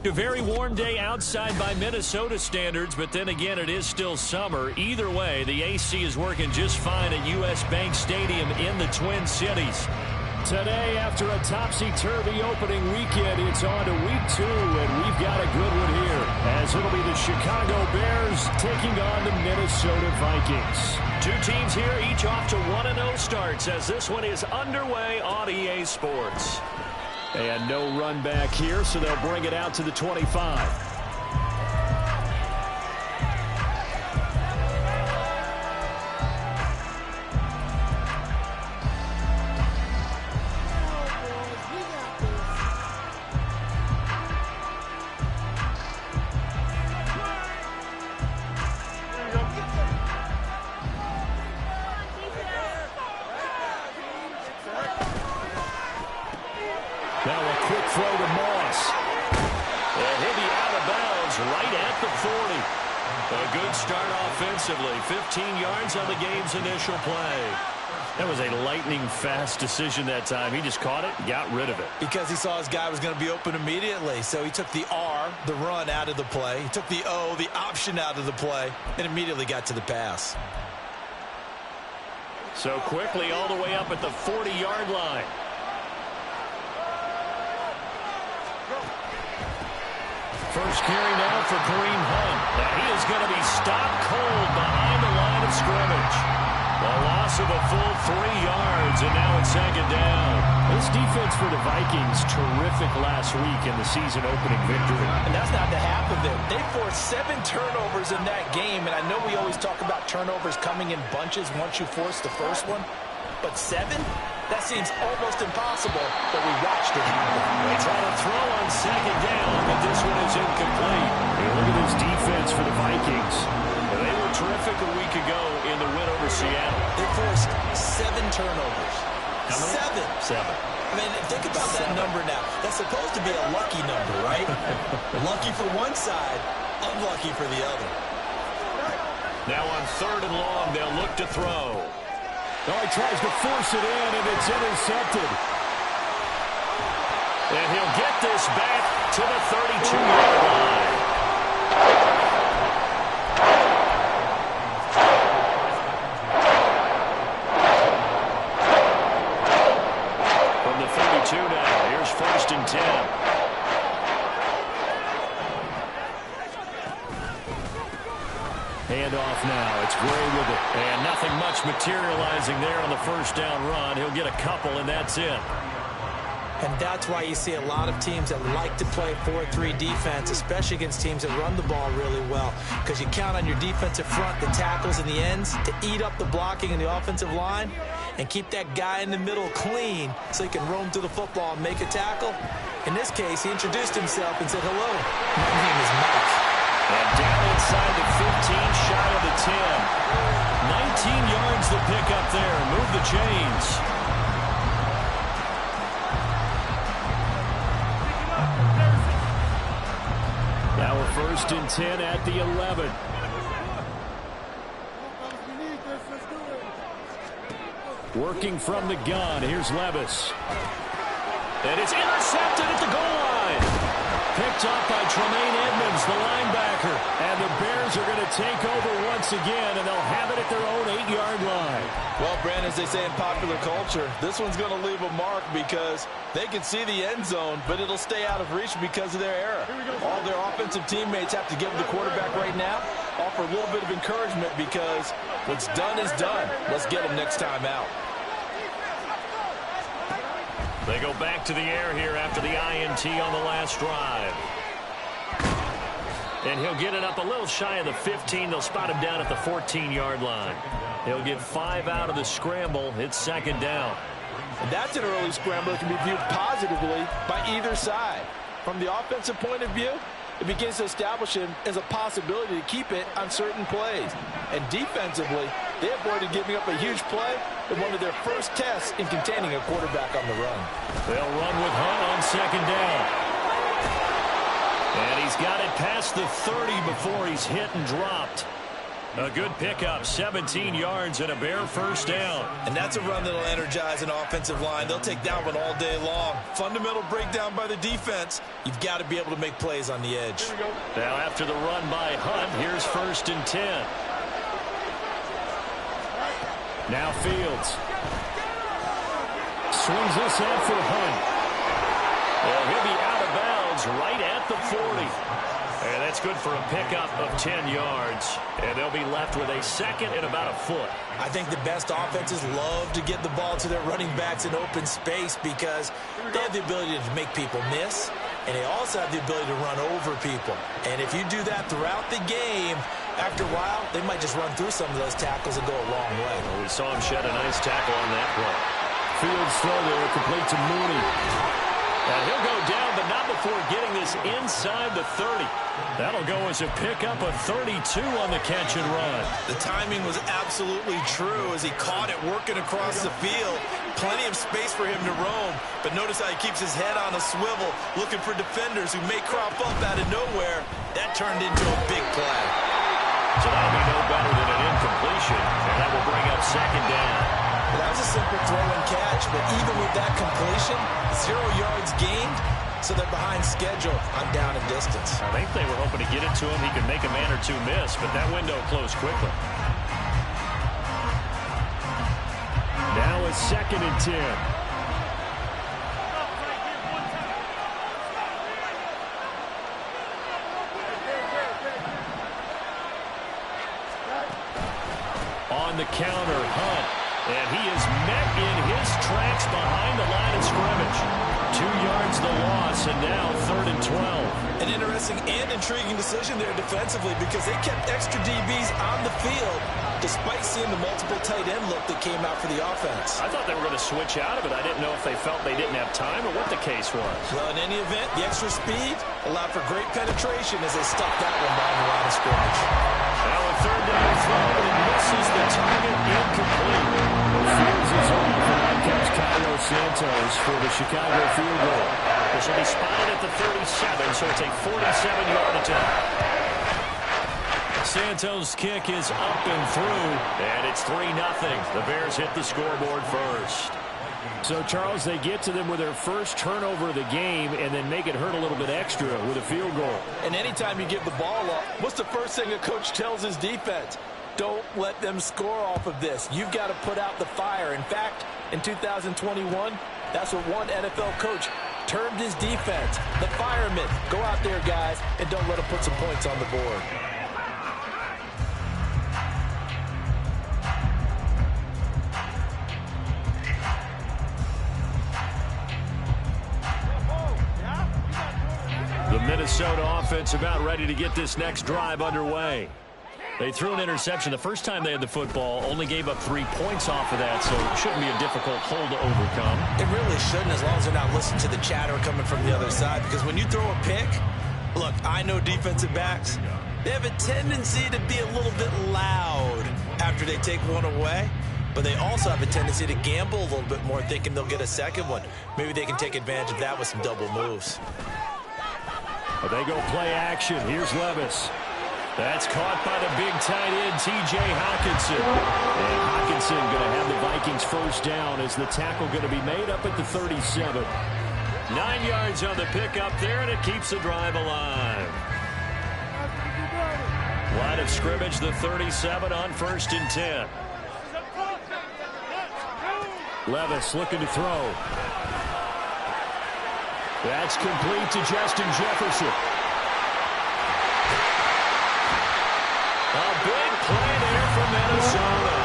A very warm day outside by Minnesota standards, but then again, it is still summer. Either way, the AC is working just fine at U.S. Bank Stadium in the Twin Cities. Today, after a topsy-turvy opening weekend, it's on to week 2, and we've got a good one here, as it'll be the Chicago Bears taking on the Minnesota Vikings. Two teams here, each off to 1-0 starts, as this one is underway on EA Sports. And no run back here, so they'll bring it out to the 25. Now a quick throw to Moss. And he'll be out of bounds right at the 40. A good start offensively. 15 yards on the game's initial play. That was a lightning-fast decision that time. He just caught it and got rid of it. Because he saw his guy was going to be open immediately. So he took the R, the run, out of the play. He took the O, the option, out of the play, and immediately got to the pass. So quickly all the way up at the 40-yard line. First carry now for Kareem Hunt. Now he is going to be stopped cold behind the line of scrimmage. A loss of a full 3 yards, and now it's second down. This defense for the Vikings, terrific last week in the season-opening victory. And that's not the half of it. They forced 7 turnovers in that game, and I know we always talk about turnovers coming in bunches once you force the first one, but 7? That seems almost impossible, but we watched it happen. They try to throw on second down, but this one is incomplete. Hey, look at this defense for the Vikings. They were terrific a week ago in the win over Seattle. They forced 7 turnovers. How many? 7. I mean, think about that number now. That's supposed to be a lucky number, right? Lucky for one side, unlucky for the other. Now on 3rd and long, they'll look to throw. Oh, he tries to force it in, and it's intercepted. And he'll get this back to the 32-yard line. From the 32 now, here's 1st and 10. Handoff now. It's Gray with it. And nothing much materializing there on the first down run. He'll get a couple, and that's it. And that's why you see a lot of teams that like to play 4-3 defense, especially against teams that run the ball really well, because you count on your defensive front, the tackles and the ends, to eat up the blocking in the offensive line and keep that guy in the middle clean so he can roam through the football and make a tackle. In this case, he introduced himself and said, "Hello, my name is Mike." And down inside the 15, shy of the 10. 19 yards to pick up there. Move the chains. Now a 1st and 10 at the 11. Working from the gun. Here's Levis. And it's intercepted at the goal line. Picked up by Tremaine Edmonds, the linebacker. And the Bears are going to take over once again, and they'll have it at their own 8-yard line. Well, Brandon, as they say in popular culture, this one's going to leave a mark because they can see the end zone, but it'll stay out of reach because of their error. All their offensive teammates have to give the quarterback right now, offer a little bit of encouragement because what's done is done. Let's get them next time out. They go back to the air here after the INT on the last drive. And he'll get it up a little shy of the 15. They'll spot him down at the 14-yard line. He'll get 5 out of the scramble. It's second down. And that's an early scramble that can be viewed positively by either side. From the offensive point of view, it begins to establish him as a possibility to keep it on certain plays. And defensively, They avoided giving up a huge play in one of their first tests in containing a quarterback on the run. They'll run with Hunt on second down. And he's got it past the 30 before he's hit and dropped. A good pickup, 17 yards and a Bear first down. And that's a run that'll energize an offensive line. They'll take that one all day long. Fundamental breakdown by the defense. You've got to be able to make plays on the edge. Now after the run by Hunt, here's 1st and 10. Now Fields. Swings this out for Hunt. Well, he'll be out of bounds right at the 40. And that's good for a pickup of 10 yards. And they'll be left with a second and about a foot. I think the best offenses love to get the ball to their running backs in open space because they have the ability to make people miss, and they also have the ability to run over people. And if you do that throughout the game, after a while, they might just run through some of those tackles and go a long way. Well, we saw him shed a nice tackle on that play. Fields throw there, complete to Mooney. And he'll go down, but not before getting this inside the 30. That'll go as a pickup of 32 on the catch and run. The timing was absolutely true as he caught it working across the field. Plenty of space for him to roam, but notice how he keeps his head on a swivel, looking for defenders who may crop up out of nowhere. That turned into a big play. So that'll be no better than an incompletion, and that will bring up second down. Well, that was a simple throw and catch, but even with that completion, 0 yards gained, so they're behind schedule on down and distance. I think they were hoping to get it to him. He could make a man or two miss, but that window closed quickly. Now it's 2nd and 10. On the counter, Hunt. And he is met in his tracks behind the line of scrimmage. 2 yards the loss, and now 3rd and 12. An interesting and intriguing decision there defensively because they kept extra DBs on the field despite seeing the multiple tight end look that came out for the offense. I thought they were going to switch out of it. I didn't know if they felt they didn't have time or what the case was. Well, in any event, the extra speed allowed for great penetration as they stuck that one behind the line of scrimmage. Now a 3rd down throw, and it misses the target, incomplete. Fields is off, and out comes Cairo Santos for the Chicago field goal. This will be spotted at the 37, so it's a 47-yard attempt. Santos' kick is up and through, and it's 3-0. The Bears hit the scoreboard first. So, Charles, they get to them with their first turnover of the game and then make it hurt a little bit extra with a field goal. And anytime you give the ball up, what's the first thing a coach tells his defense? Don't let them score off of this. You've got to put out the fire. In fact, in 2021, that's what one NFL coach termed his defense. The firemen. Go out there, guys, and don't let them put some points on the board. The Minnesota offense about ready to get this next drive underway. They threw an interception the first time they had the football, only gave up 3 points off of that, so it shouldn't be a difficult hole to overcome. It really shouldn't, as long as they're not listening to the chatter coming from the other side, because when you throw a pick, look, I know defensive backs, they have a tendency to be a little bit loud after they take one away, but they also have a tendency to gamble a little bit more, thinking they'll get a second one. Maybe they can take advantage of that with some double moves. But they go play action. Here's Levis. That's caught by the big tight end, T.J. Hockenson. And Hockenson going to have the Vikings first down as the tackle going to be made up at the 37. 9 yards on the pickup there, and it keeps the drive alive. Line of scrimmage, the 37 on 1st and 10. Levis looking to throw. That's complete to Justin Jefferson. A big play there for Minnesota.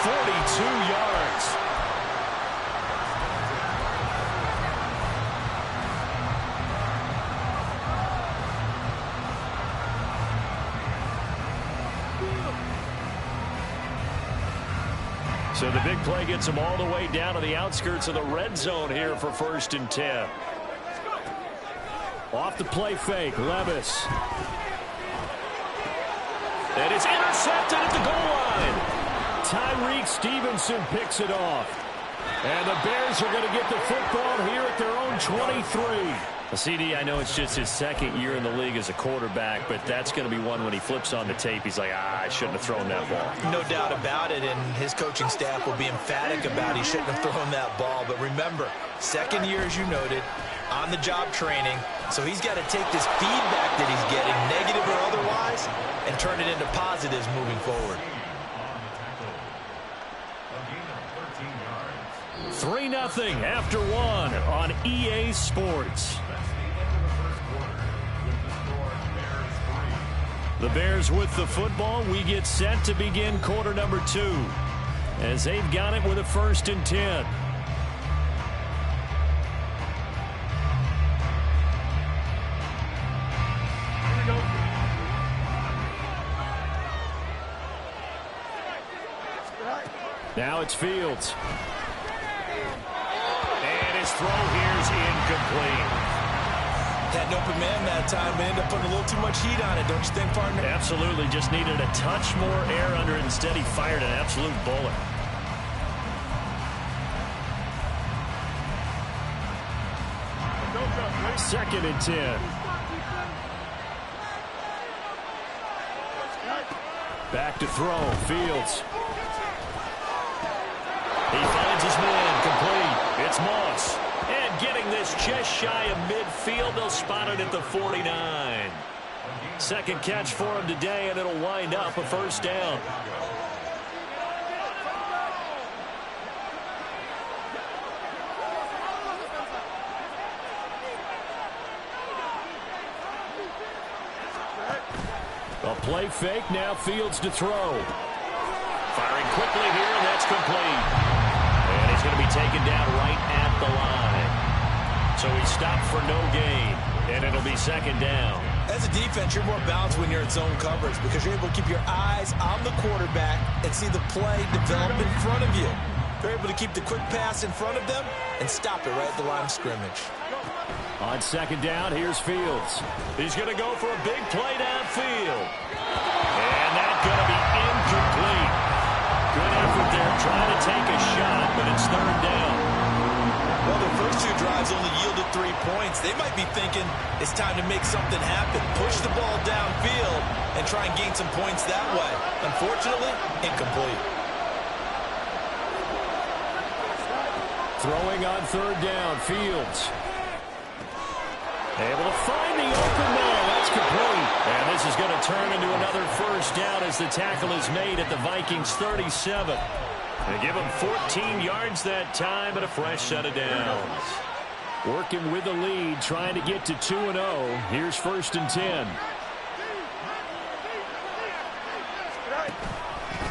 42 yards. So the big play gets them all the way down to the outskirts of the red zone here for 1st and 10. Off the play fake, Levis. And it's intercepted at the goal line. Tyreek Stevenson picks it off. And the Bears are going to get the football here at their own 23. Well, CD, I know it's just his second year in the league as a quarterback, but that's going to be one when he flips on the tape. He's like, I shouldn't have thrown that ball. No doubt about it, and his coaching staff will be emphatic about he shouldn't have thrown that ball. But remember, second year, as you noted, on-the-job training, so he's got to take this feedback that he's getting, negative or otherwise, and turn it into positives moving forward. 3-0 after one on EA Sports. The Bears with the football. We get set to begin quarter number 2 as they've got it with a 1st and 10. Now it's Fields. And his throw here is incomplete. Had an open man that time, but ended up putting a little too much heat on it, don't you think, partner? Absolutely. Just needed a touch more air under it. Instead, he fired an absolute bullet. Second and 10. Back to throw. Fields. He finds his man. Complete. It's Moss. And getting this just shy of midfield. They'll spot it at the 49. Second catch for him today, and it'll wind up a 1st down. A play fake. Now Fields to throw. Firing quickly here, and that's complete. And he's going to be taken down right at the line. So he stopped for no gain, and it'll be 2nd down. As a defense, you're more balanced when you're in zone coverage because you're able to keep your eyes on the quarterback and see the play develop in front of you. You're able to keep the quick pass in front of them and stop it right at the line of scrimmage. On 2nd down, here's Fields. He's going to go for a big play downfield. And that's going to be incomplete. Good effort there, trying to take a shot, but it's 3rd down. Well, their first 2 drives only yielded 3 points. They might be thinking it's time to make something happen. Push the ball downfield and try and gain some points that way. Unfortunately, incomplete. Throwing on 3rd down, Fields. Able to find the open man. That's complete. And this is going to turn into another 1st down as the tackle is made at the Vikings 37. They give him 14 yards that time and a fresh set of downs. Working with the lead, trying to get to 2-0. Here's 1st and 10.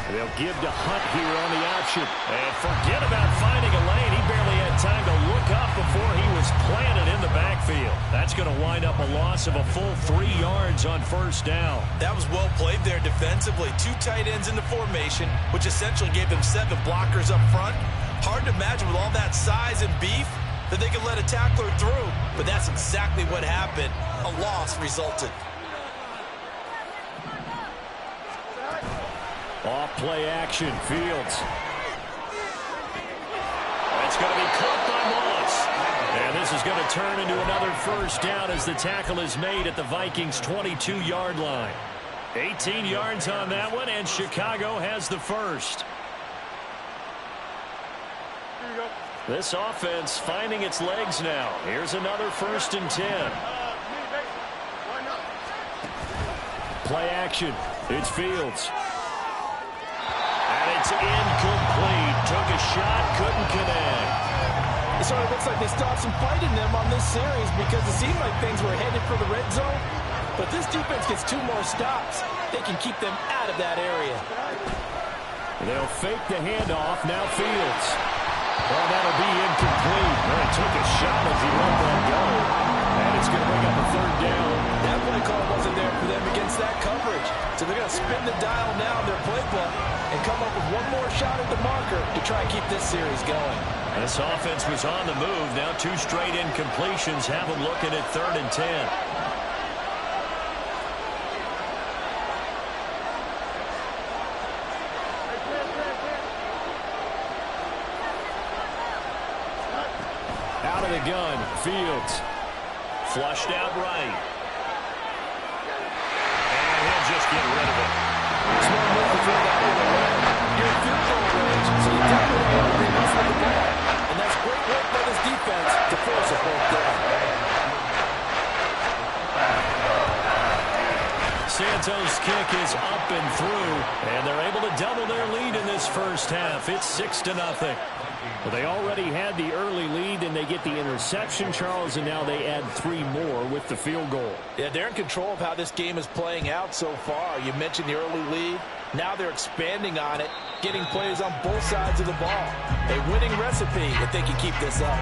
They'll give to Hunt here on the option. And forget about finding a lane. He barely had time to look up before he was planted in the backfield. That's going to wind up a loss of a full 3 yards on 1st down. That was well played there defensively. 2 tight ends in the formation, which essentially gave them 7 blockers up front. Hard to imagine with all that size and beef that they could let a tackler through. But that's exactly what happened. A loss resulted. Off play action, Fields. It's going to be caught by Moss. And this is going to turn into another 1st down as the tackle is made at the Vikings 22-yard line. 18 yards on that one, and Chicago has the 1st. This offense finding its legs now. Here's another 1st and 10. Play action. It's Fields. It's incomplete. Took a shot, couldn't connect. It sort of looks like they stopped some fight in them on this series because it seemed like things were headed for the red zone. But this defense gets 2 more stops. They can keep them out of that area. They'll fake the handoff. Now Fields. Well, that'll be incomplete. Well, he took a shot as he let that go. And it's going to bring up a 3rd down. That play call wasn't there for them against that coverage. So they're going to spin the dial now in their playbook and come up with 1 more shot at the marker to try and keep this series going. This offense was on the move. Now 2 straight incompletions have them looking at 3rd and 10. the gun. Fields. Flushed out right. And he'll just get rid of it. Smart move to throw that one away. You're in field goal range, so you definitely want to be messing with the ball. And that's great work by this defense to force a fourth down. Santos' kick is up and through, and they're able to double their lead in this first half. It's 6-0. Well, they already had the early lead, and they get the interception, Charles, and now they add 3 more with the field goal. Yeah, they're in control of how this game is playing out so far. You mentioned the early lead. Now they're expanding on it, getting plays on both sides of the ball. A winning recipe if they can keep this up.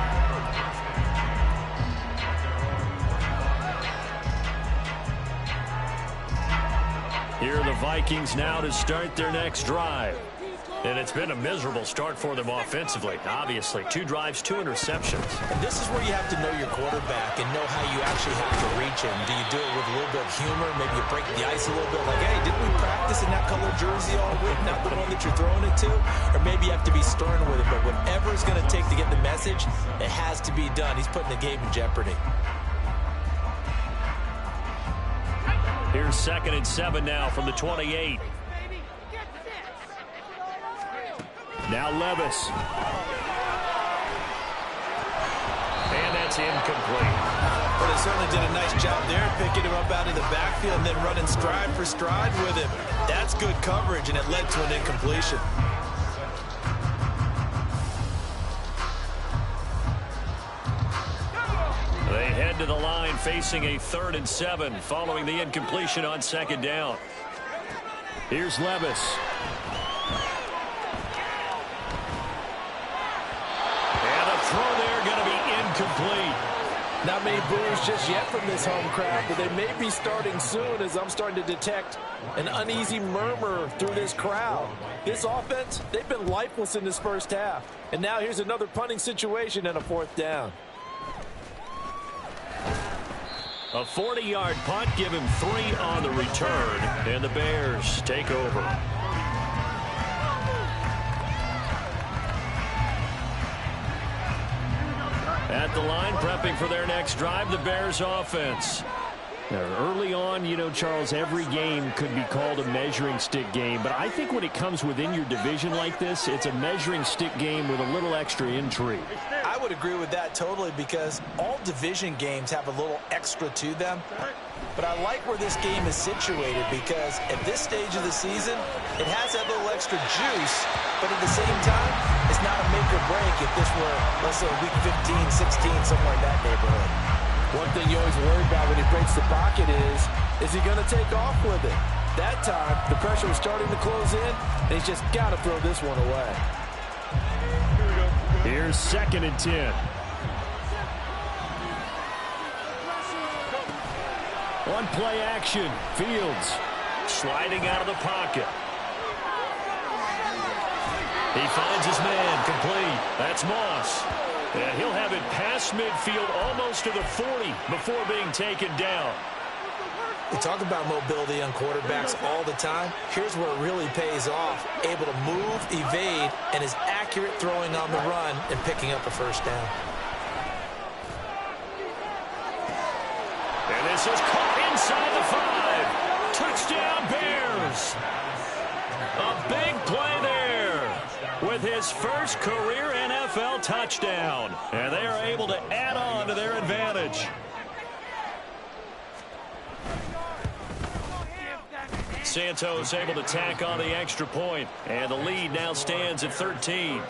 Here are the Vikings now to start their next drive. And it's been a miserable start for them offensively. Obviously, 2 drives, 2 interceptions. And this is where you have to know your quarterback and know how you actually have to reach him. Do you do it with a little bit of humor? Maybe you break the ice a little bit like, hey, didn't we practice in that color jersey all week? Not the one that you're throwing it to? Or maybe you have to be stern with it. But whatever it's going to take to get the message, it has to be done. He's putting the game in jeopardy. Here's 2nd and 7 now from the 28. Now Levis. And that's incomplete. But they certainly did a nice job there, picking him up out of the backfield and then running stride for stride with him. That's good coverage, and it led to an incompletion. They head to the line facing a 3rd and 7 following the incompletion on 2nd down. Here's Levis. Throw there going to be incomplete. Not many boos just yet from this home crowd, but they may be starting soon as I'm starting to detect an uneasy murmur through this crowd. This offense, they've been lifeless in this first half. And now here's another punting situation and a 4th down. A 40-yard punt, give him 3 on the return, and the Bears take over. At the line, prepping for their next drive, the Bears offense. Now, early on, you know, Charles, every game could be called a measuring stick game. But I think when it comes within your division like this, it's a measuring stick game with a little extra intrigue. I would agree with that totally because all division games have a little extra to them. But I like where this game is situated because at this stage of the season, it has that little extra juice, but at the same time, it's not a make or break if this were, let's say, week 15, 16, somewhere in that neighborhood. One thing you always worry about when he breaks the pocket is he going to take off with it? That time, the pressure was starting to close in, and he's just got to throw this one away. Here's 2nd and 10. One play action. Fields Sliding out of the pocket. He finds his man, complete. That's Moss. And he'll have it past midfield almost to the 40 before being taken down. We talk about mobility on quarterbacks all the time. Here's where it really pays off. Able to move, evade, and is accurate throwing on the run and picking up a first down. And this is caught inside the 5. Touchdown, Bears. A big play there with his first career NFL touchdown. And they are able to add on to their advantage. Santos able to tack on the extra point, and the lead now stands at 13.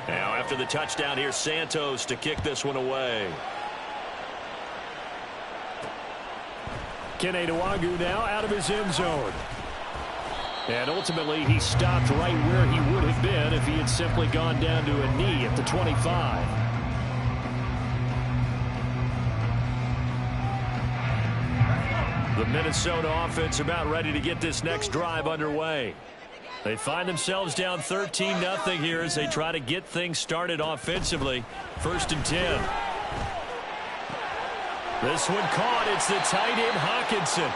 Now after the touchdown, here's Santos to kick this one away. Kene Nwangwu now out of his end zone. And ultimately, he stopped right where he would have been if he had simply gone down to a knee at the 25. The Minnesota offense about ready to get this next drive underway. They find themselves down 13-0 here as they try to get things started offensively. 1st and 10. This one caught. It's the tight end Hawkinson.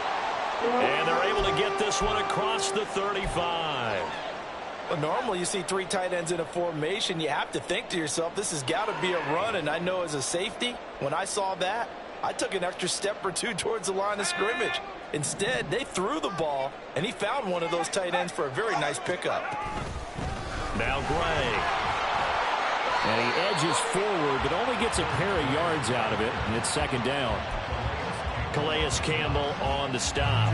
And they're able to get this one across the 35. Well, normally you see 3 tight ends in a formation. You have to think to yourself, this has got to be a run. And I know as a safety, when I saw that, I took an extra step or 2 towards the line of scrimmage. Instead, they threw the ball, and he found one of those tight ends for a very nice pickup. Now Gray. And he edges forward, but only gets a pair of yards out of it, and it's second down. Calais Campbell on the stop.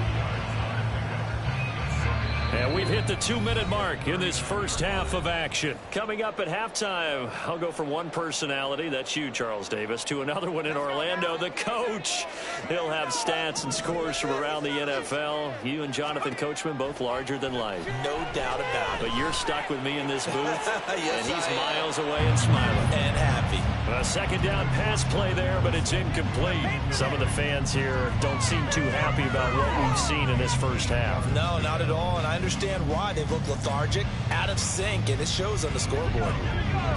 And we've hit the 2-minute mark in this first half of action. Coming up at halftime, I'll go from one personality, that's you, Charles Davis, to another one in Orlando, the coach. He'll have stats and scores from around the NFL. You and Jonathan Coachman, both larger than life. No doubt about it. But you're stuck with me in this booth, yes, and he's miles away and smiling. And happy. A second down pass play there, but it's incomplete. Some of the fans here don't seem too happy about what we've seen in this first half. No, not at all, and I understand why. They look lethargic, out of sync, and it shows on the scoreboard.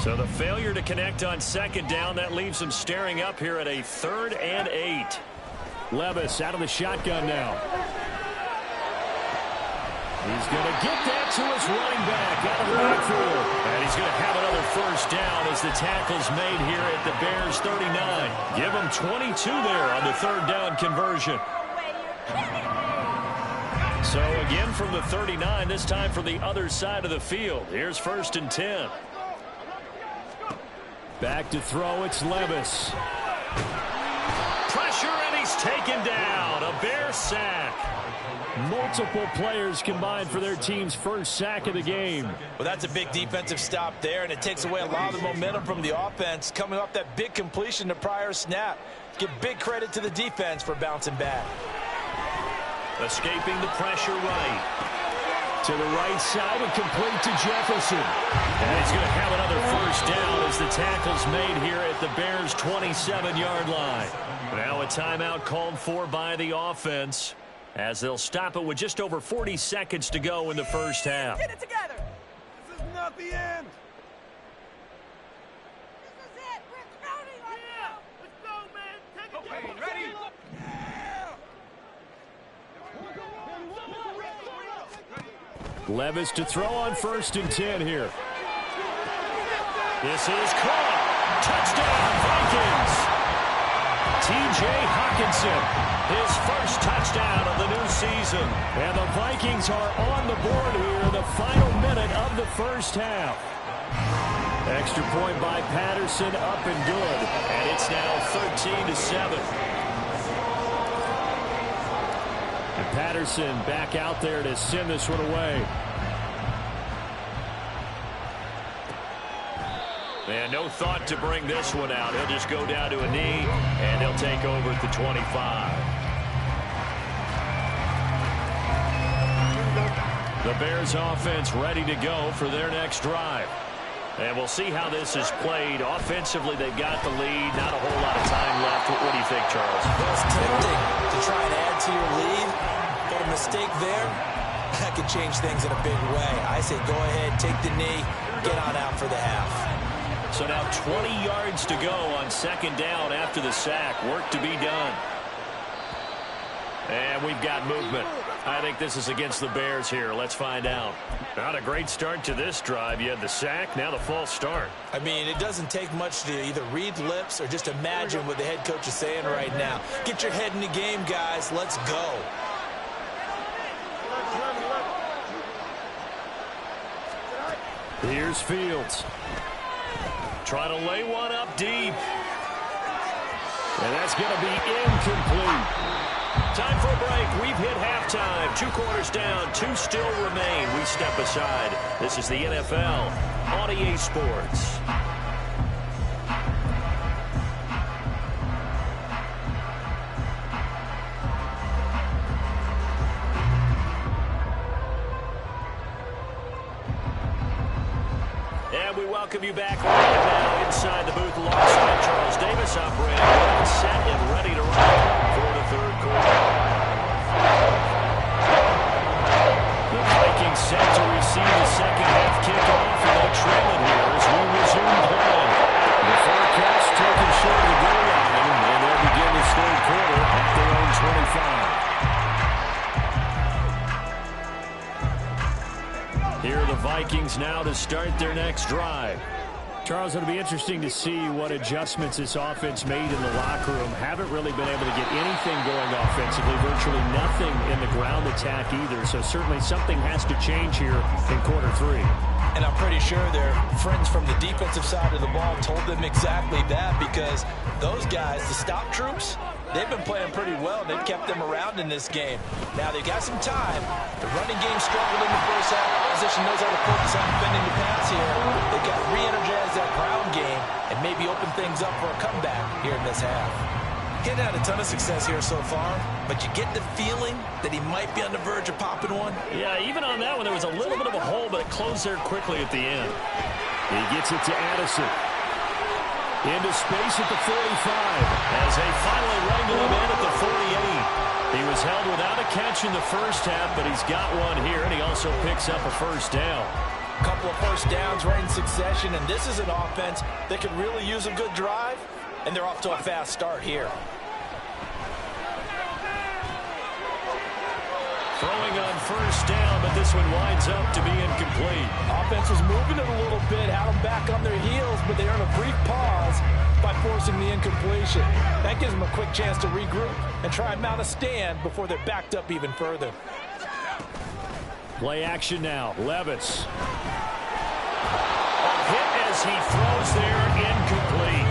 So the failure to connect on second down, that leaves them staring up here at a 3rd and 8. Levis out of the shotgun now. He's going to get that to his running back out of the backfield. And he's going to have another first down as the tackle's made here at the Bears 39. Give him 22 there on the 3rd down conversion. So again from the 39, this time from the other side of the field. Here's 1st and 10. Back to throw, it's Levis. Pressure, and he's taken down. A Bear sack. Multiple players combined for their team's first sack of the game. Well, that's a big defensive stop there, and it takes away a lot of the momentum from the offense. Coming off that big completion the prior snap. Give big credit to the defense for bouncing back. Escaping the pressure right. To the right side and complete to Jefferson. And he's going to have another first down as the tackle's made here at the Bears' 27-yard line. Now a timeout called for by the offense as they'll stop it with just over 40 seconds to go in the first half. Get it together. This is not the end. This is it. We're counting on you. Let's go, man. Take it. Okay, ready? Levis to throw on 1st and 10 here. This is caught. Touchdown, Vikings. T.J. Hawkinson, his first touchdown of the new season. And the Vikings are on the board here in the final minute of the first half. Extra point by Patterson, up and good. And it's now 13-7. And Patterson back out there to send this one away. And no thought to bring this one out. He'll just go down to a knee, and he'll take over at the 25. The Bears offense ready to go for their next drive. And we'll see how this is played. Offensively, they've got the lead. Not a whole lot of time left. What do you think, Charles? Well, it's tempting to try and add to your lead, but a mistake there, that could change things in a big way. I say go ahead, take the knee, get on out for the half. So now 20 yards to go on second down after the sack. Work to be done. And we've got movement. I think this is against the Bears here. Let's find out. Not a great start to this drive. You had the sack, now the false start. I mean, it doesn't take much to either read lips or just imagine what the head coach is saying right now. Get your head in the game, guys. Let's go. Here's Fields. Trying to lay one up deep. And that's going to be incomplete. Time for a break. We've hit halftime. 2 quarters down. 2 still remain. We step aside. This is the NFL on EA Sports. And we welcome you back right now inside the booth alongside Charles Davis, operating well, set and ready to rock for the third quarter. The Vikings set to receive the second half kickoff, and they're trailing here as we resume play. The forecast taking short of the goal line, and they'll begin this third quarter at their own 25. Here are the Vikings now to start their next drive. Charles, it'll be interesting to see what adjustments this offense made in the locker room. Haven't really been able to get anything going offensively, virtually nothing in the ground attack either. So certainly something has to change here in quarter 3. And I'm pretty sure their friends from the defensive side of the ball told them exactly that, because those guys, the stop troops, they've been playing pretty well. They've kept them around in this game. Now, they've got some time. The running game struggled in the first half. Opposition knows how to focus on defending the pass here. They've got to re-energize that ground game and maybe open things up for a comeback here in this half. He's had a ton of success here so far, but you get the feeling that he might be on the verge of popping one. Yeah, even on that one, there was a little bit of a hole, but it closed there quickly at the end. He gets it to Addison. Into space at the 45. As they finally wrangle him in at the 48. He was held without a catch in the first half, but he's got one here, and he also picks up a first down. A couple of first downs right in succession, and this is an offense that could really use a good drive, and they're off to a fast start here. Throwing on first down, but this one winds up to be incomplete. Offense was moving it a little bit, had them back on their heels, but they earn a brief pause by forcing the incompletion. That gives them a quick chance to regroup and try and mount a stand before they're backed up even further. Play action now. Levis. A hit as he throws there, incomplete.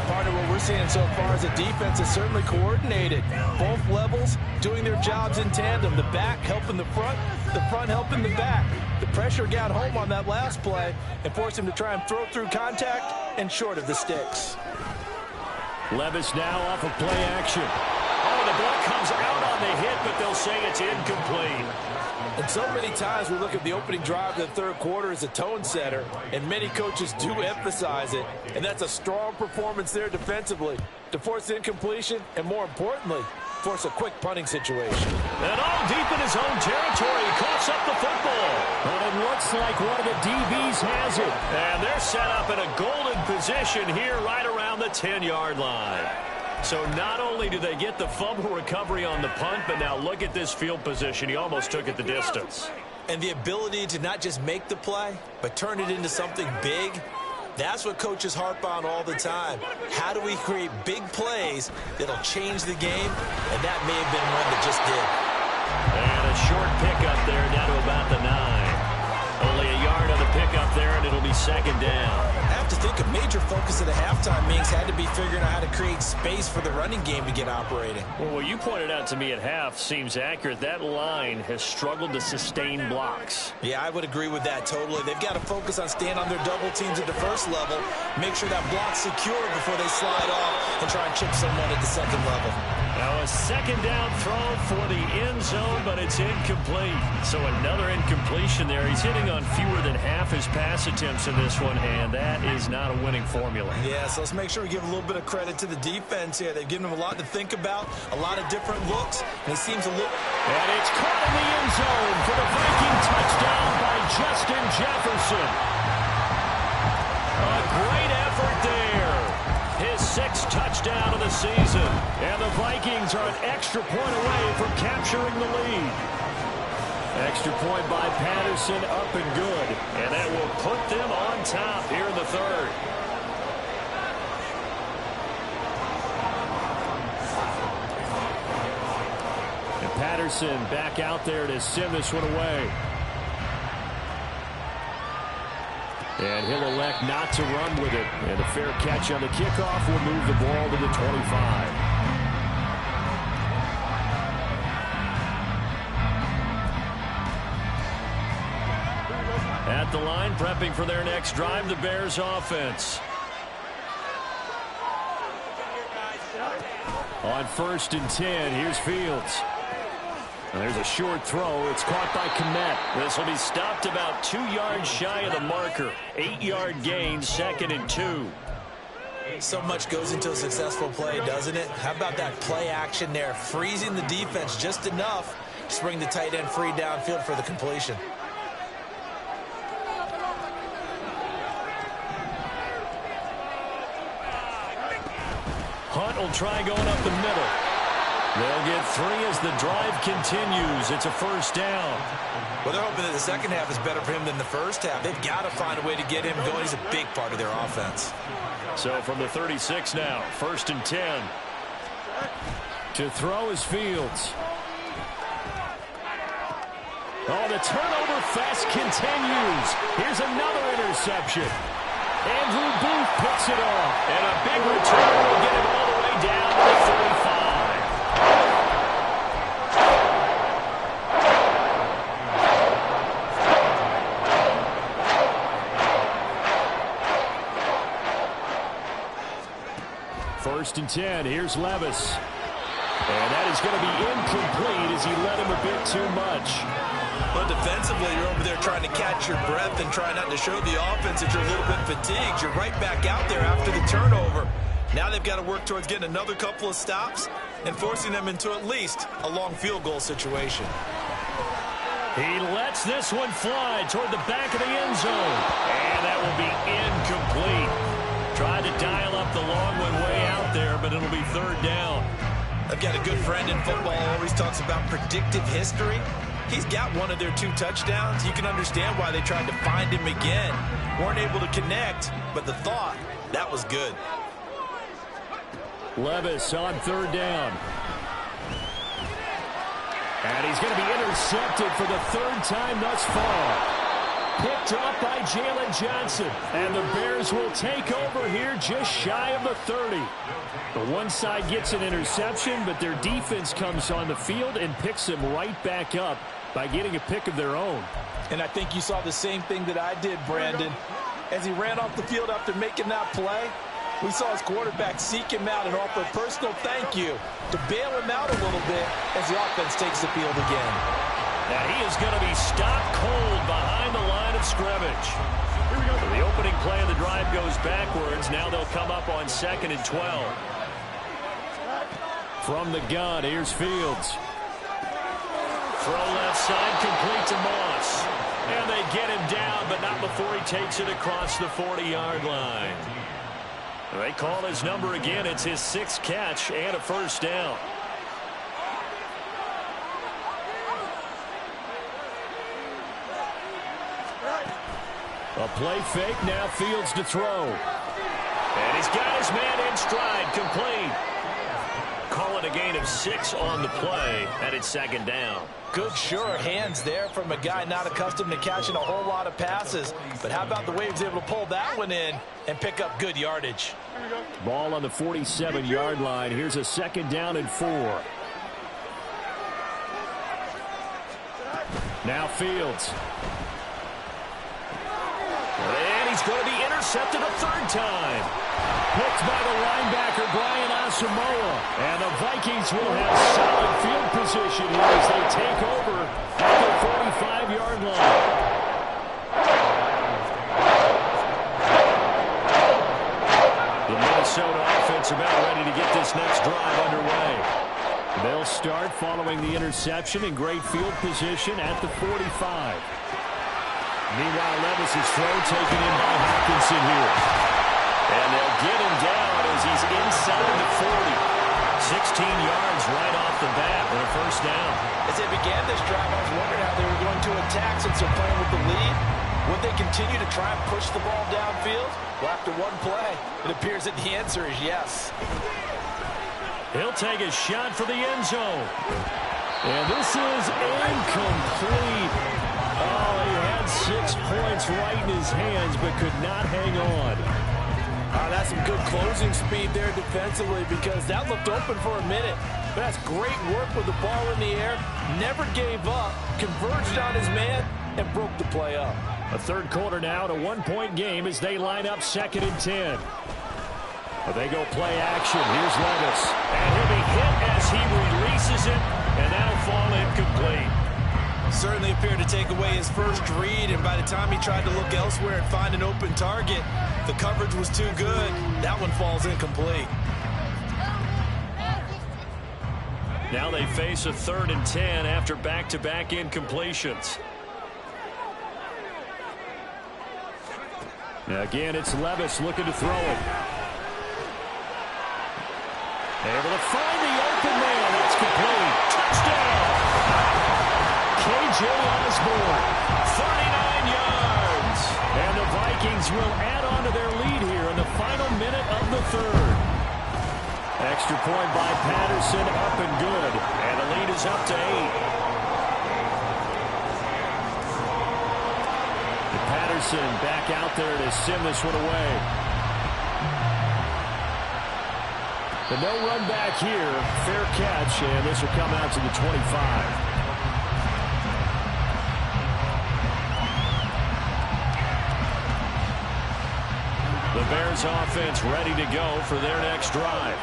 Part of what we're seeing so far is the defense is certainly coordinated. Both levels doing their jobs in tandem. The back helping the front helping the back. The pressure got home on that last play and forced him to try and throw through contact and short of the sticks. Levis now off of play action. Oh, the ball comes out on the hit, but they'll say it's incomplete. And so many times we look at the opening drive of the third quarter as a tone setter, and many coaches do emphasize it, and that's a strong performance there defensively to force incompletion and, more importantly, force a quick punting situation. And all deep in his own territory, he coughs up the football. But it looks like one of the DBs has it. And they're set up in a golden position here right around the 10-yard line. So not only do they get the fumble recovery on the punt, but now look at this field position. He almost took it the distance. And the ability to not just make the play, but turn it into something big, that's what coaches harp on all the time. How do we create big plays that'll change the game? And that may have been one that just did. And a short pickup there down to about the 9. Only a yard on the pickup there, and it'll be second down. I have to think a major focus of the halftime meetings had to be figuring out how to create space for the running game to get operating. Well, what you pointed out to me at half seems accurate. That line has struggled to sustain blocks. Yeah, I would agree with that totally. They've got to focus on staying on their double teams at the first level, make sure that block's secure before they slide off and try and chip someone at the second level. Now a second down throw for the end zone, but it's incomplete. So another incompletion there. He's hitting on fewer than half his pass attempts in this one, and that is not a winning formula. Yeah, so let's make sure we give a little bit of credit to the defense here. They've given him a lot to think about, a lot of different looks, and he seems a little... And it's caught in the end zone for the Viking touchdown by Justin Jefferson. A great effort there. His 6th touchdown of the season. And the Vikings are an extra point away from capturing the lead. Extra point by Patterson, up and good. And that will put them on top here in the third. And Patterson back out there to send this one away. And he'll elect not to run with it. And a fair catch on the kickoff will move the ball to the 25. At the line, prepping for their next drive, the Bears offense. On 1st and 10, here's Fields. And there's a short throw. It's caught by Kmet. This will be stopped about 2 yards shy of the marker. 8-yard gain, 2nd and 2. So much goes into a successful play, doesn't it? How about that play action there? Freezing the defense just enough to bring the tight end free downfield for the completion. Hunt will try going up the middle. They'll get 3 as the drive continues. It's a first down. Well, they're hoping that the second half is better for him than the first half. They've got to find a way to get him going. He's a big part of their offense. So from the 36 now, 1st and 10. To throw is Fields. Oh, the turnover fest continues. Here's another interception. Andrew Booth picks it off. And a big return will get him all the way down to the 35. First and 10. Here's Levis. And that is going to be incomplete as he led him a bit too much. But defensively, you're over there trying to catch your breath and try not to show the offense that you're a little bit fatigued. You're right back out there after the turnover. Now they've got to work towards getting another couple of stops and forcing them into at least a long field goal situation. He lets this one fly toward the back of the end zone. And that will be incomplete. Tried to dial up the long one way out there, but it'll be 3rd down. I've got a good friend in football who always talks about predictive history. He's got one of their 2 touchdowns. You can understand why they tried to find him again. Weren't able to connect, but the thought, that was good. Levis on 3rd down. And he's going to be intercepted for the 3rd time thus far. Picked off by Jalen Johnson. And the Bears will take over here just shy of the 30. The one side gets an interception, but their defense comes on the field and picks them right back up by getting a pick of their own. And I think you saw the same thing that I did, Brandon. As he ran off the field after making that play, we saw his quarterback seek him out and offer a personal thank you to bail him out a little bit as the offense takes the field again. Now he is going to be stopped cold behind the line of scrimmage. So the opening play of the drive goes backwards. Now they'll come up on 2nd and 12. From the gun, here's Fields. Throw left side, complete to Moss. And they get him down, but not before he takes it across the 40-yard line. They call his number again. It's his 6th catch and a first down. A play fake, now Fields to throw. And he's got his man in stride, complete. Call it a gain of 6 on the play, and it's 2nd down. Good, sure hands there from a guy not accustomed to catching a whole lot of passes. But how about the way he was able to pull that one in and pick up good yardage? Ball on the 47-yard line. Here's a 2nd down and 4. Now Fields. And he's going to be intercepted a 3rd time. Picked by the linebacker, Brian Asamoah. And the Vikings will have solid field position here as they take over at the 45-yard line. The Minnesota offense about ready to get this next drive underway. They'll start following the interception in great field position at the 45. Meanwhile, Levis' throw taken in by Hawkinson here. And they'll get him down as he's inside the 40. 16 yards right off the bat with a first down. As they began this drive, I was wondering how they were going to attack since they're playing with the lead. Would they continue to try and push the ball downfield? Well, after one play, it appears that the answer is yes. He'll take a shot for the end zone. And this is incomplete. Oh, he had 6 points right in his hands, but could not hang on. That's some good closing speed there defensively because that looked open for a minute. But that's great work with the ball in the air. Never gave up, converged on his man, and broke the play up. A 3rd quarter now, a 1-point game as they line up 2nd and 10. But they go play action. Here's Levis. And he'll be hit as he releases it, and that'll fall incomplete. Certainly appeared to take away his first read, and by the time he tried to look elsewhere and find an open target, the coverage was too good. That one falls incomplete. Now they face a 3rd and 10 after back-to-back incompletions. Now again, it's Levis looking to throw it. Able to find the open man. That's It's complete. Touchdown! K.J. Osborne, 39 yards. And the Vikings will add on to their lead here in the final minute of the third. Extra point by Patterson, up and good. And the lead is up to 8. Patterson back out there to send this one away. The no run back here. Fair catch, and this will come out to the 25. The Bears offense ready to go for their next drive.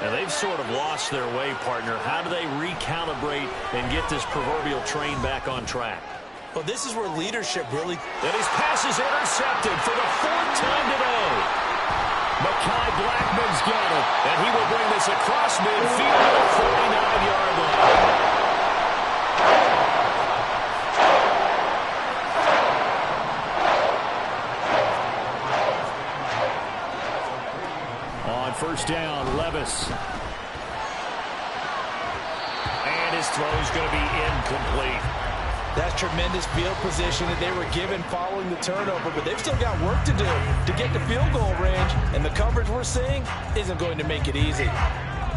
Now they've sort of lost their way, partner. How do they recalibrate and get this proverbial train back on track? Well, this is where leadership really... And his pass is intercepted for the 4th time today. Mekhi Blackman's got it, and he will bring this across midfield to the 49-yard line. On first down, Levis. And his throw is going to be incomplete. That's tremendous field position that they were given following the turnover, but they've still got work to do to get to field goal range, and the coverage we're seeing isn't going to make it easy.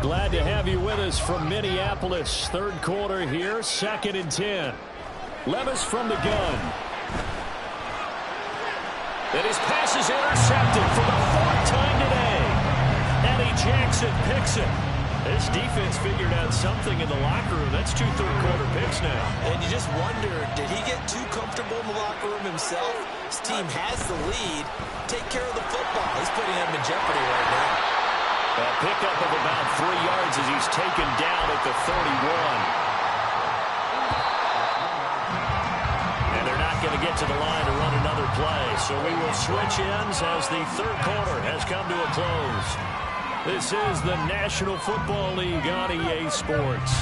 Glad to have you with us from Minneapolis. Third quarter here, 2nd and 10. Levis from the gun. And his pass is intercepted for the 4th time today. Eddie Jackson picks it. This defense figured out something in the locker room. That's 2 third-quarter picks now. And you just wonder, did he get too comfortable in the locker room himself? His team has the lead. Take care of the football. He's putting them in jeopardy right now. A pickup of about 3 yards as he's taken down at the 31. And they're not going to get to the line to run another play. So we will switch ends as the third quarter has come to a close. This is the National Football League on EA Sports.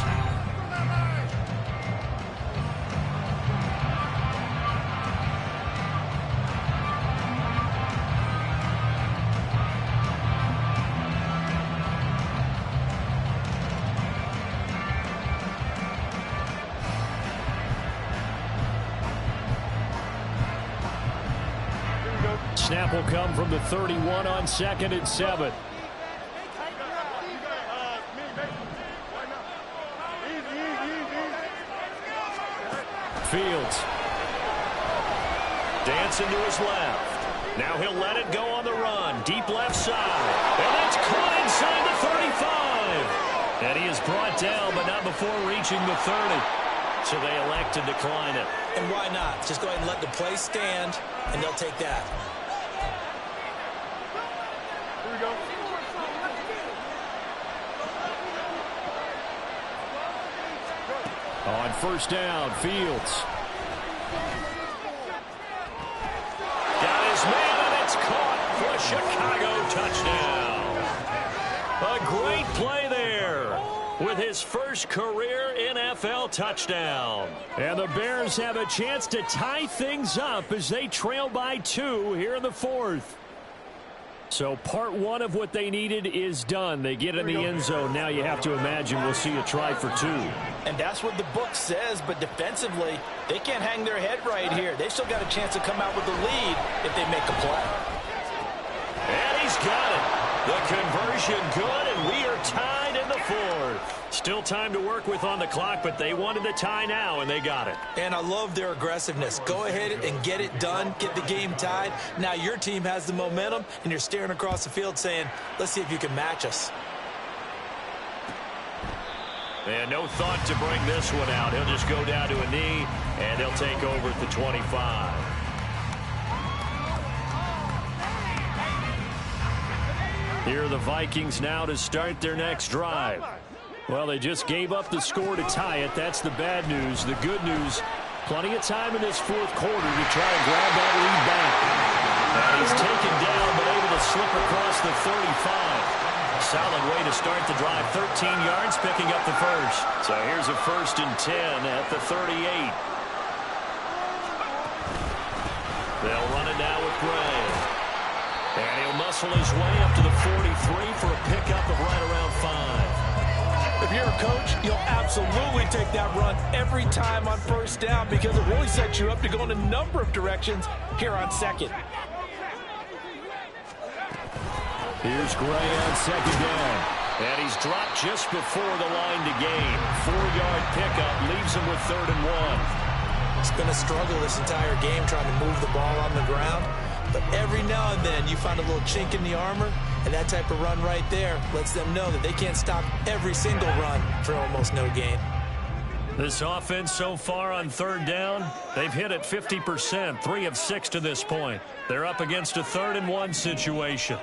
Snap will come from the 31 on 2nd and 7. Fields. Dancing to his left. Now he'll let it go on the run. Deep left side. And it's caught inside the 35. And he is brought down, but not before reaching the 30. So they elect to decline it. And why not? Just go ahead and let the play stand, and they'll take that. Here we go. On first down, Fields. Got his man, and it's caught for a Chicago touchdown. A great play there with his first career NFL touchdown. And the Bears have a chance to tie things up as they trail by 2 here in the 4th. So part 1 of what they needed is done. They get in the end zone. Now you have to imagine we'll see a try for 2. And that's what the book says, but defensively, they can't hang their head right here. They've still got a chance to come out with the lead if they make a play. And he's got it. The conversion good, and we are tied in the 4th. Still time to work with on the clock, but they wanted the tie now, and they got it. And I love their aggressiveness. Go ahead and get it done. Get the game tied. Now your team has the momentum, and you're staring across the field saying, let's see if you can match us. And no thought to bring this one out. He'll just go down to a knee, and he'll take over at the 25. Here are the Vikings now to start their next drive. Well, they just gave up the score to tie it. That's the bad news. The good news, plenty of time in this 4th quarter to try and grab that lead back. And he's taken down, but able to slip across the 35. Solid way to start the drive. 13 yards, picking up the first. So here's a 1st and 10 at the 38. They'll run it now with Gray. And he'll muscle his way up to the 43 for a pickup of right around 5. If you're a coach, you'll absolutely take that run every time on first down because it really sets you up to go in a number of directions here on second. Here's Gray on second down. And he's dropped just before the line to gain. 4-yard pickup leaves him with 3rd and 1. It's been a struggle this entire game trying to move the ball on the ground. But every now and then you find a little chink in the armor, and that type of run right there lets them know that they can't stop every single run for almost no gain. This offense so far on 3rd down, they've hit it 50%, 3 of 6 to this point. They're up against a 3rd and 1 situation.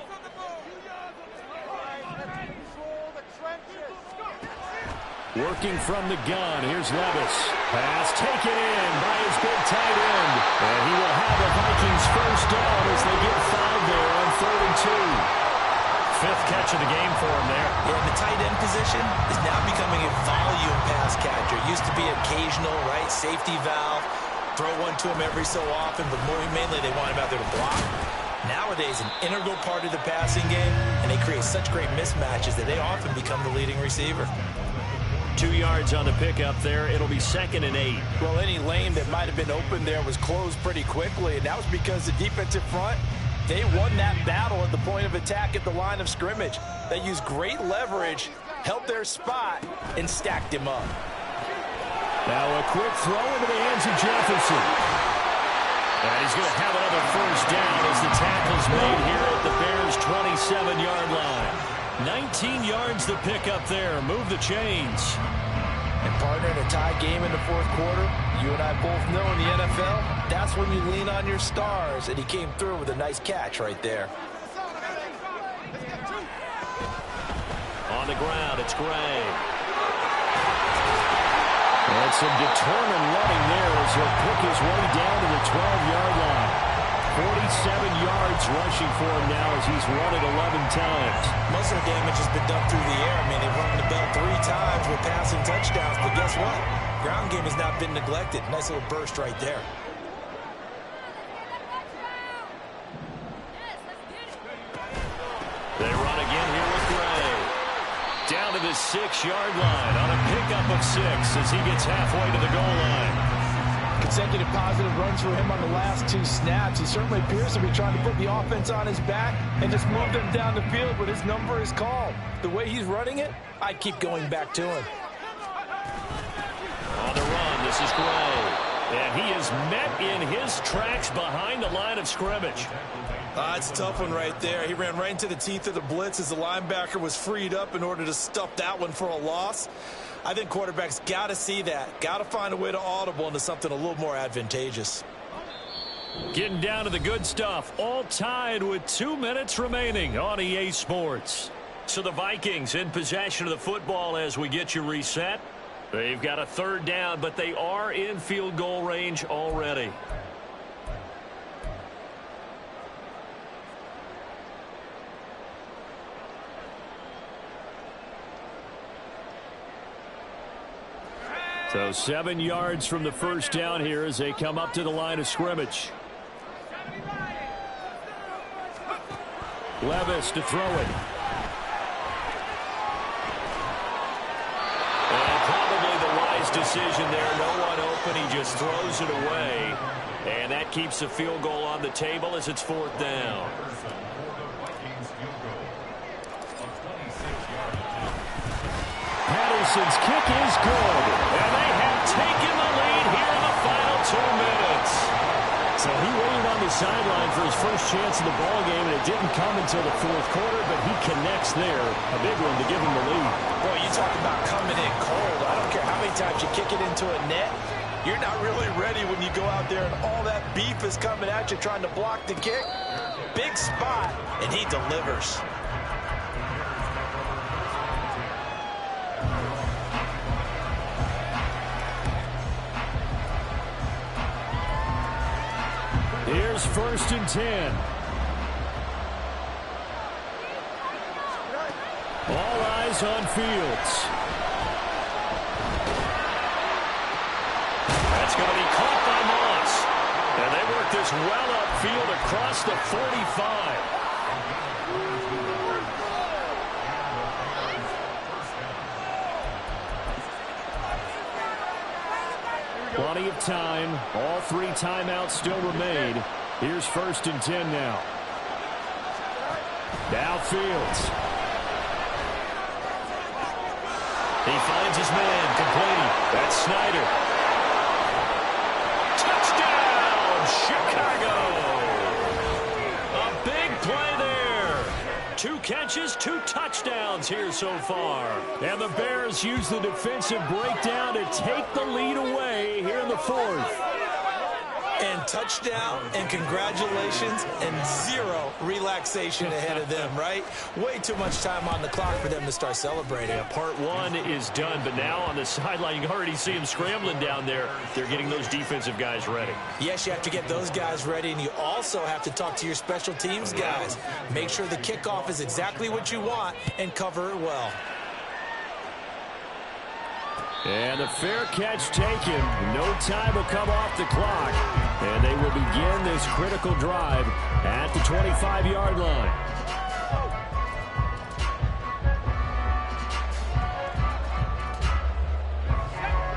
Working from the gun, here's Levis. Pass taken in by his big tight end. And he will have the Vikings first down as they get 5 there on 3rd and 2. 5th catch of the game for him there. Yeah, the tight end position is now becoming a volume pass catcher. It used to be occasional, right, safety valve. Throw one to him every so often, but mainly they want him out there to block. Nowadays, an integral part of the passing game, and they create such great mismatches that they often become the leading receiver. 2 yards on the pickup there. It'll be 2nd and 8. Well, any lane that might have been open there was closed pretty quickly, and that was because the defensive front, they won that battle at the point of attack at the line of scrimmage. They used great leverage, held their spot, and stacked him up. Now a quick throw into the hands of Jefferson. And he's going to have another first down as the tackle's made here at the Bears' 27-yard line. 19 yards the pickup there. Move the chains. And partner, in a tie game in the 4th quarter, you and I both know in the NFL, that's when you lean on your stars. And he came through with a nice catch right there. On the ground, it's Gray. And some determined running there as he'll pick his way down to the 12-yard line. 47 yards rushing for him now as he's run it 11 times. Most of the damage has been done through the air. I mean, they've run the bell 3 times with passing touchdowns, but guess what? Ground game has not been neglected. Nice little burst right there. They run again here with Gray. Down to the 6-yard line on a pickup of 6 as he gets halfway to the goal line. Consecutive positive runs for him on the last 2 snaps. He certainly appears to be trying to put the offense on his back and just move them down the field, but his number is called. The way he's running it, I'd keep going back to him. On the run, this is Gray. And he is met in his tracks behind the line of scrimmage. It's a tough one right there. He ran right into the teeth of the blitz as the linebacker was freed up in order to stuff that one for a loss. I think quarterbacks got to see that. Got to find a way to audible into something a little more advantageous. Getting down to the good stuff. All tied with 2 minutes remaining on EA Sports. So the Vikings in possession of the football as we get you reset. They've got a 3rd down, but they are in field goal range already. So 7 yards from the first down here as they come up to the line of scrimmage. Levis to throw it. And probably the wise decision there. No one open. He just throws it away. And that keeps the field goal on the table as it's 4th down. Patterson's kick is good. And they have taken the lead here in the final 2 minutes. So he waited on the sideline for his first chance in the ball game, and it didn't come until the 4th quarter, but he connects there. A big one to give him the lead. Boy, you talk about coming in cold. I don't care how many times you kick it into a net. You're not really ready when you go out there and all that beef is coming at you trying to block the kick. Big spot, and he delivers. Here's 1st and 10. All eyes on Fields. That's going to be caught by Moss. And they work this well upfield across the 45. Plenty of time. All 3 timeouts still remain. Here's 1st and 10 now. Downfield. He finds his man, complete. That's Snyder. Touchdown, Chicago! A big play there. 2 catches, 2 touchdowns here so far. And the Bears use the defensive breakdown to take the lead away here in the 4th. And touchdown, and congratulations, and 0 relaxation ahead of them, right? Way too much time on the clock for them to start celebrating. Yeah, part 1 is done, but now on the sideline, you can already see them scrambling down there. They're getting those defensive guys ready. Yes, you have to get those guys ready, and you also have to talk to your special teams guys. Make sure the kickoff is exactly what you want and cover it well. And a fair catch taken. No time will come off the clock. And they will begin this critical drive at the 25-yard line.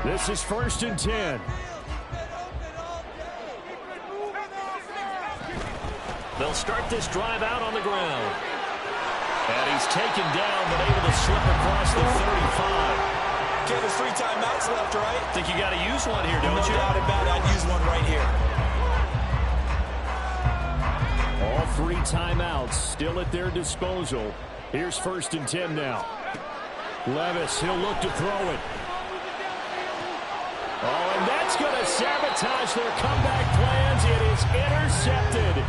This is 1st and 10. They'll start this drive out on the ground. And he's taken down, but able to slip across the 35. Okay, there's 3 timeouts left, right? Think you got to use one here, don't you? No doubt about it. I'd use one right here. All 3 timeouts still at their disposal. Here's 1st and 10 now. Levis, he'll look to throw it. Oh, and that's going to sabotage their comeback plans. It is intercepted.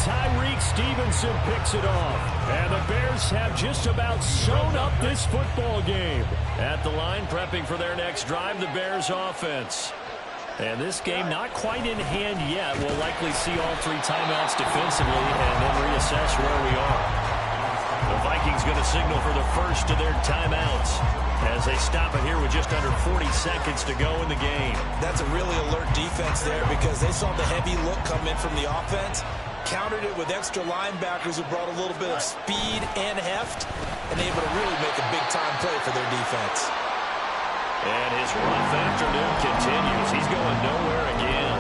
Tyreek Stevenson picks it off. And the Bears have just about sewn up this football game. At the line, prepping for their next drive, the Bears offense. And this game not quite in hand yet. We'll likely see all 3 timeouts defensively and then reassess where we are. The Vikings going to signal for the first of their timeouts as they stop it here with just under 40 seconds to go in the game. That's a really alert defense there because they saw the heavy look come in from the offense, countered it with extra linebackers who brought a little bit of speed and heft, and able to really make a big-time play for their defense. And his rough afternoon continues. He's going nowhere again.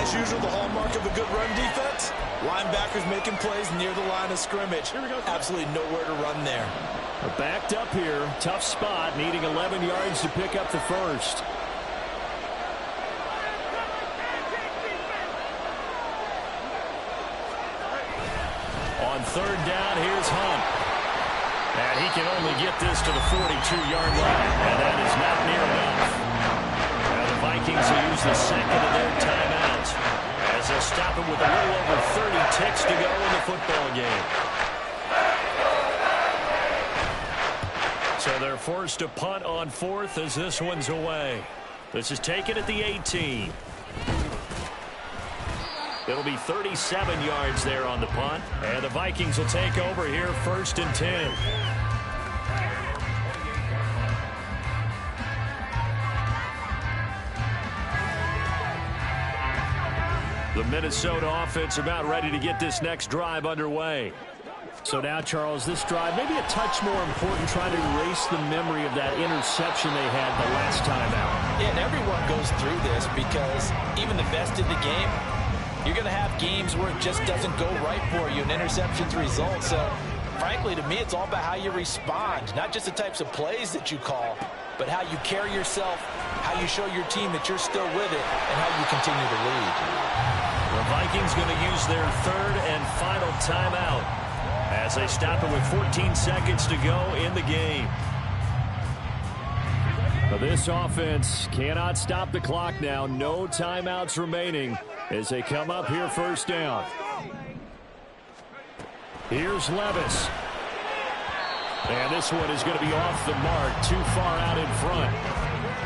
As usual, the hallmark of a good run defense, linebackers making plays near the line of scrimmage. Absolutely nowhere to run there. They're backed up here. Tough spot, needing 11 yards to pick up the first. On 3rd down, here's Hunt. And he can only get this to the 42-yard line, and that is not near enough. Now the Vikings will use the 2nd of their timeouts as they'll stop it with a little over 30 ticks to go in the football game. So they're forced to punt on 4th as this one's away. This is taken at the 18. It'll be 37 yards there on the punt. And the Vikings will take over here 1st and 10. The Minnesota offense about ready to get this next drive underway. So now, Charles, this drive maybe a touch more important, trying to erase the memory of that interception they had the last time out. Yeah, and everyone goes through this because even the best in the game, you're going to have games where it just doesn't go right for you, and interceptions result. So, frankly, to me, it's all about how you respond, not just the types of plays that you call, but how you carry yourself, how you show your team that you're still with it, and how you continue to lead. The Vikings going to use their 3rd and final timeout as they stop it with 14 seconds to go in the game. This offense cannot stop the clock now. No timeouts remaining as they come up here 1st down. Here's Levis. And this one is going to be off the mark, too far out in front.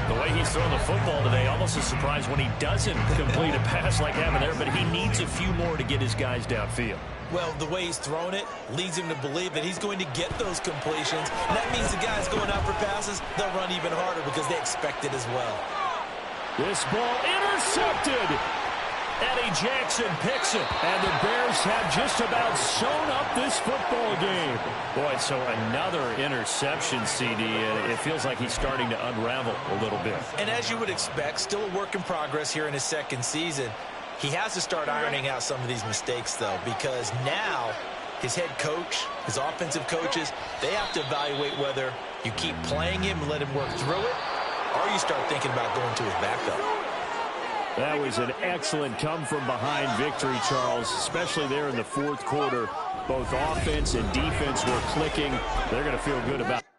The way he's throwing the football today, almost a surprise when he doesn't complete a pass like having there, but he needs a few more to get his guys downfield. Well, the way he's thrown it leads him to believe that he's going to get those completions. And that means the guys going out for passes, they'll run even harder because they expect it as well. This ball intercepted. Eddie Jackson picks it. And the Bears have just about sewn up this football game. Boy, so another interception, CD, and it feels like he's starting to unravel a little bit. And as you would expect, still a work in progress here in his second season. He has to start ironing out some of these mistakes, though, because now his head coach, his offensive coaches, they have to evaluate whether you keep playing him and let him work through it, or you start thinking about going to his backup. That was an excellent come-from-behind victory, Charles, especially there in the fourth quarter. Both offense and defense were clicking. They're going to feel good about it.